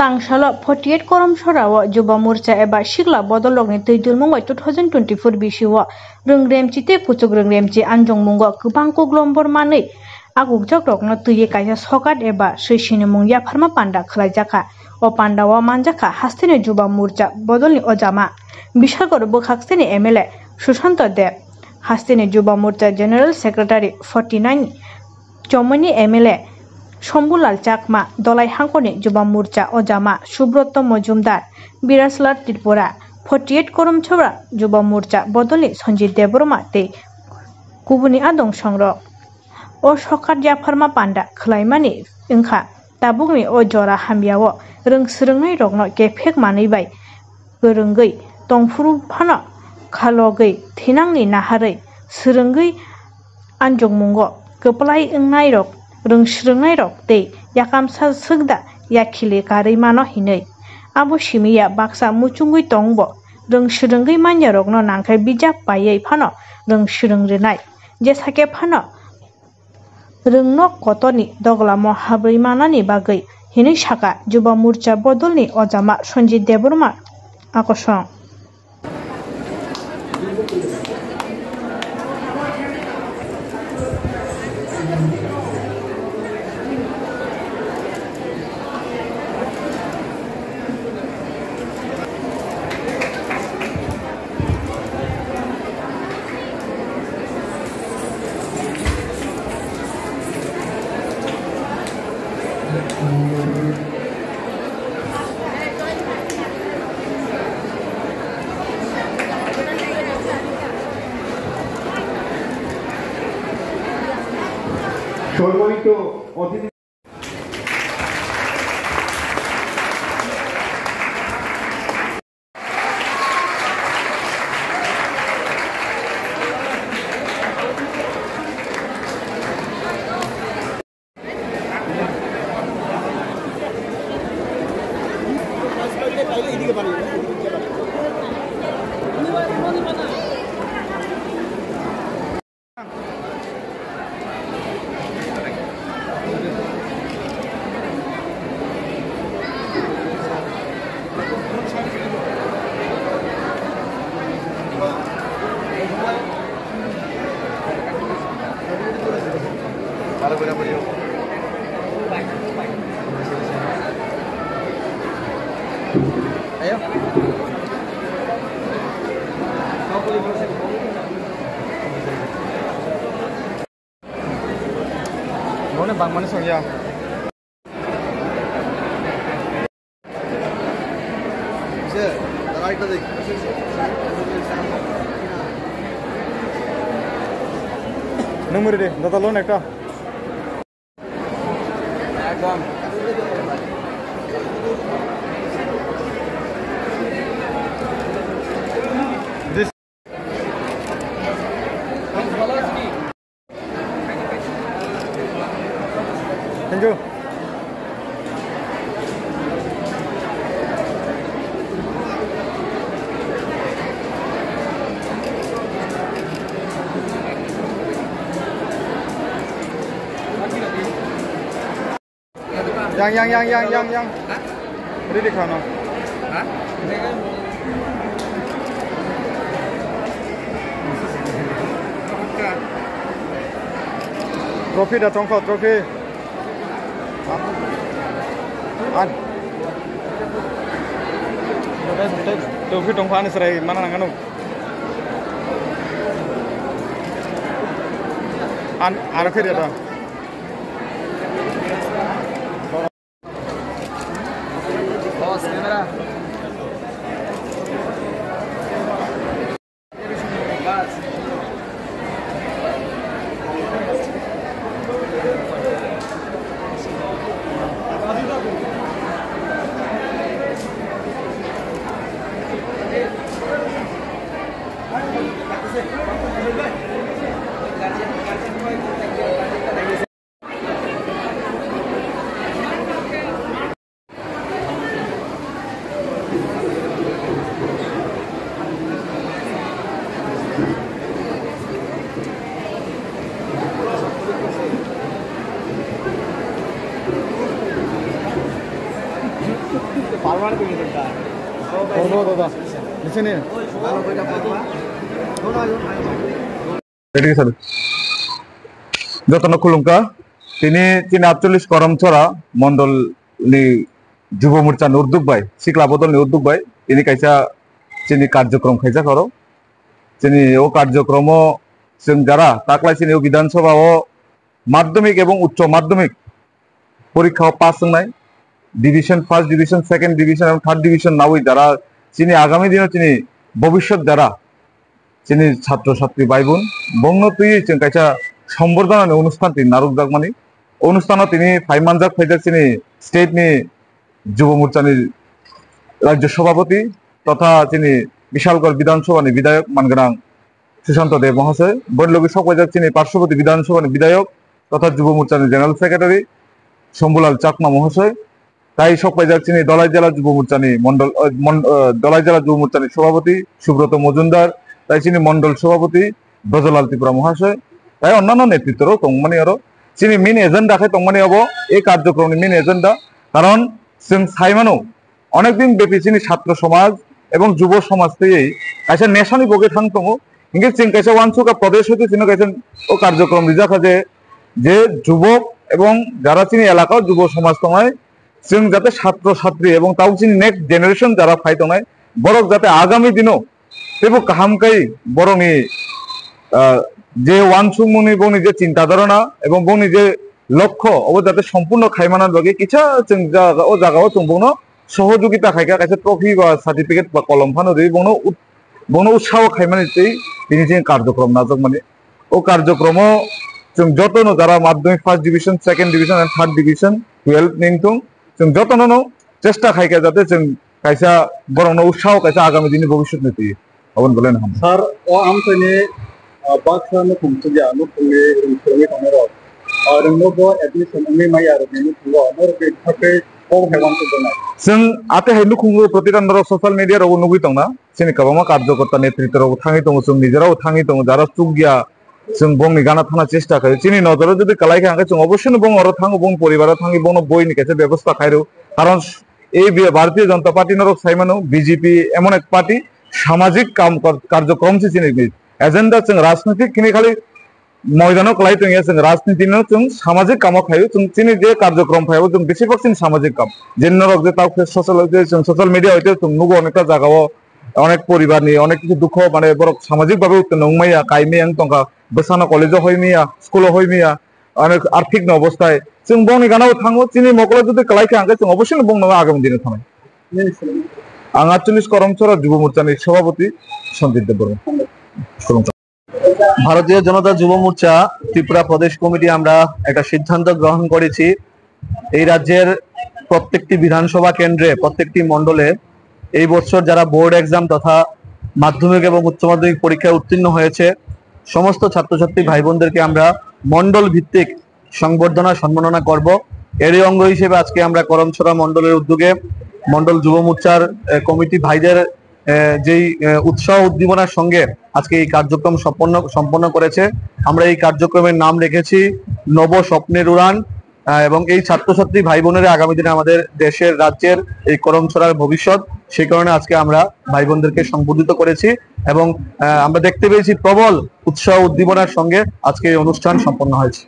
Tangshalo 48 korom sorawo Juba Morcha eba Shigla Bodologni Tuidulmungo 2024 bisiwo Rungremchite Puchuk Rungremchi Anjongmungo Kubangko Glombor Mani Aguk Rokno Tuye Kaya Sokat eba Shishinimung Yaparma Panda Khlajaka O Pandawa Manjaka Hastine Juba Morcha Bodolni Ojama Bishalgor Bukhaksini MLA Shushanto Dev Hastine Juba Morcha General Secretary 49 Chomoni MLA Shombulal Chakma, Dolai Hankoni, Juba Morcha, Ojama, Subroto Mojumdar, Biraslar Tripura, 48 Korom Chora, Juba Morcha, Bodoli, Sonjit Deborma, Te Kubuni Adong Shongro, O Shokat Japarma Panda, Klaimani, Inka, Tabugni O Jora Hambiawo, Rung Srungai Rogno, Gepek Manibai, Gurungi, Tongfuru Pano, Kalogi, Tinangi Nahare, Srungi Anjong Mungo, Gopalai Nairok. Rungshrungai rok te yakam sugda yakile kari mano hinei abo shimiya baksa muchungui tongbo rungshrungai manya rokno nangkai bijak payei phano rungshrungrenai jesake phano rungno kotoni doglamo habri manani bagai hinei saka Juba Morcha Bodolni Ojama Sonjit Deborma akosong সম্মানিত অতিথি Ayo. Mana bang mana soalnya? Sir, right to the. Nomor deh, data loan ekta. Ekdom. Thank you. Yang. Beri di kanan. Hah? Trofi datang kau trofi. An. Trofi tongkang serai mana nanganu? An, ada kiri ada. Bos kamera. করবো দাদা নিচে নিয়ে যতন খুলুমকা তিনি 48 করমছড়া মন্ডল যুব মোর্চা উদ্যোগ by সিকলা বদল উদ্যোগ বাই তিনি কাইসা চিনি কার্যক্রম খাইসা করো চিনি ও কার্যক্রম जों যারা তাকলাই চিনি বিধানসভা ও মাধ্যমিক এবং উচ্চ মাধ্যমিক পরীক্ষা পাস নাই division first division second division এবং থার্ড ডিভিশন নাওই যারা চিনি আগামী দিনে চিনি ভবিষ্যৎ যারা চিনি ছাত্র ছাত্রী ভাই বোন বঙ্গ তুই जों কাইসা সম্বর্ধনা অনুষ্ঠান তিনি নারক জাগমানি অনুষ্ঠানও তিনি ফাইমানজাক ফাইজাক চিনি স্টেটনি যুব মোর্চানি রাজ্য সভাপতি তথা তিনি বিশালগড় বিধানসভানি বিধায়ক মানগোনাं সুশান্ত দেব মহাশয় বৈলগী সকবাইজাক চিনি পার্শ্ববর্তী বিধানসভানি বিধায়ক তথা যুব মোর্চানি জেনারেল সেক্রেটারি শম্ভুলাল চাকমা মহাশয় তাই সকবাইজাক চিনি দলাই জেলা যুব মোর্চানি মন্ডল দলাই জেলা যুব মোর্চানি সভাপতি সুব্রত মজুমদার তাই চিনি মন্ডল সভাপতি ব্রজলাল ত্রিপুরা মহাশয় তাই অন্যান্য নেতৃত্বরও তংমানি আরো চিনি মেন এজেন্ডা খাই তংমানি হব এই কার্যক্রমনি মেন এজেন্ডা কারণ जों साइमानो अनेक दिन बेपी चिनी छात्र समाज एवं युव समाज থেকে কাইসা নেশানি বগে থাংতङो इंगे जों কাইসা वानसुका प्रदेश হতে চিনি কাইসা ও কার্যক্রম রিজাখা যে যুবক এবং যারা চিনি এলাকা যুব সমাজ তঙায় जों যাতে ছাত্র ছাত্রী এবং তাও চিনি নেক্সট জেনারেশন যারা ফাই তঙায় বরক যাতে আগামী দিনও তেবো কাহামকাই বরংনি যে ওয়ানসুমনি বংনি যে চিন্তা ধারণা এবং বংনি যে লক্ষ্য অব যাতে সম্পূর্ণ খাইমানার লগে কিছা जों ও জায়গাও जों বংনো সহযোগিতা খাইকা কাছে ট্রফি বা সার্টিফিকেট বা কলম ফানো দেই বংনো উৎসাহ খাইমানিতেই তিনি যে কার্যক্রম নাজক মানে ও কার্যক্রম जों যতনো যারা Madhyamik first division second division and third division 12 নিংতং जों যতনো চেষ্টা খাইকা যাতে जों কাইসা বরংনো উৎসাহ কাইসা আগামী দিনে ভবিষ্যৎ নিতে অবন বলেন হাম স্যার ও আমতনে বাক্সানো কুমতুজা নুকুলে রুমে কামরা रंगोबो एडमिशन में माय आरो बेनि खुंगो नर बे थाके ओ हेवान तो दना जों आते हेनु खुंगो प्रतिदानर सोशल मीडिया रो नुगि तंगना सिनि कबामा कार्यकर्ता नेतृत्व रो थांगि तंगो जों निजेराव थांगि तंगो जारा सुगिया जों बंनि गाना थाना चेष्टा करे चिनि नजर যদি कलाइखा आंगे जों अवश्य बंग और थांगो बंग परिवार थांगि बंग बयनि केसे व्यवस्था खाइरो कारण এই भारतीय जनता पार्टी नरक साइमानो बीजेपी एमन एक पार्टी सामाजिक काम कार्यक्रम से चिनि एजेंडा जों राजनीतिक किनि खाली ময়দানও কলাই তো जों राजनीति जों सामाजिक कामो खायो जों चिनि जे कार्यक्रम फायो जों बेसेबां चिनि सामाजिक काम जेन रक जे ताव सोशल मिडिया হইতে जों नुगो अनेकटा जागाओ अनेक परिवारनि अनेक কিছু दुख माने बरक सामाजिक भाबे नंगमाया काइमे आं तंका बेसाना कलेजो हयमिया स्कुल हयमिया अनेक आर्थिक अवस्थाय जों बंनि गानाव थाङो चिनि मकला যদি কলাইखा आंगे जों अवश्य बंनो आगामी दिने थाङो आं 48 करमछড়া যুব মোর্চাनि सभापति सन्दीप देबबर्मा ভারতীয় জনতা যুব মোর্চা ত্রিপুরা প্রদেশ কমিটি আমরা একটা সিদ্ধান্ত গ্রহণ করেছি এই রাজ্যের প্রত্যেকটি বিধানসভা কেন্দ্রে প্রত্যেকটি মণ্ডলে এই বছর যারা বোর্ড এক্সাম তথা মাধ্যমিক এবং উচ্চ মাধ্যমিক পরীক্ষায় উত্তীর্ণ হয়েছে সমস্ত ছাত্রছাত্রী ভাই বোনদেরকে আমরা মণ্ডল ভিত্তিক সংবর্ধনা সম্মাননা করব এরই অঙ্গ হিসেবে আজকে আমরা করমছড়া মণ্ডলের উদ্যোগে মণ্ডল যুব মোর্চার কমিটি ভাইদের যেই উৎসাহ উদ্দীপনার সঙ্গে আজকে এই কার্যক্রম সম্পন্ন করেছে আমরা এই কার্যক্রমের নাম রেখেছি নব স্বপ্নের উড়ান এবং এই ছাত্রছাত্রী ভাই বোনেরা আগামী দিনে আমাদের দেশের রাজ্যের এই করমছড়ার ভবিষ্যৎ সেই কারণে আজকে আমরা ভাই বোনদেরকে সম্বোধিত করেছি এবং আমরা দেখতে পেয়েছি প্রবল উৎসাহ উদ্দীপনার সঙ্গে আজকে এই অনুষ্ঠান সম্পন্ন হয়েছে।